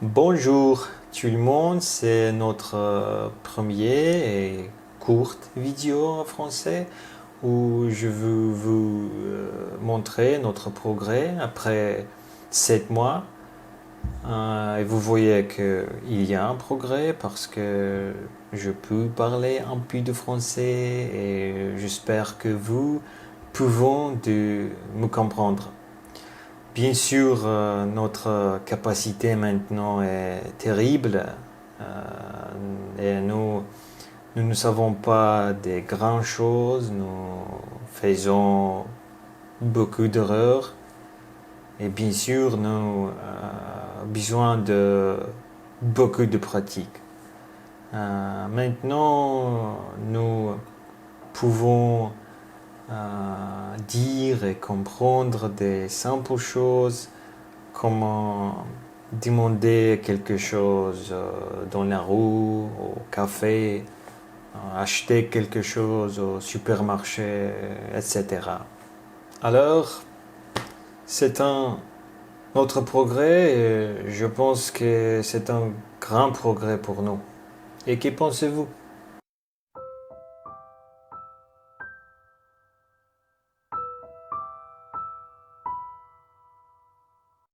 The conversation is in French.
Bonjour tout le monde, c'est notre premier et courte vidéo en français où je veux vous montrer notre progrès après 7 mois. Et vous voyez qu'il y a un progrès parce que je peux parler un peu de français et j'espère que vous pouvez me comprendre. Bien sûr, notre capacité maintenant est terrible et nous ne savons pas des grandes choses, nous faisons beaucoup d'erreurs et bien sûr, nous avons besoin de beaucoup de pratique. Maintenant, nous pouvons dire et comprendre des simples choses, comment demander quelque chose dans la rue, au café, acheter quelque chose au supermarché, etc. Alors, c'est un autre progrès et je pense que c'est un grand progrès pour nous. Et qu'en pensez-vous?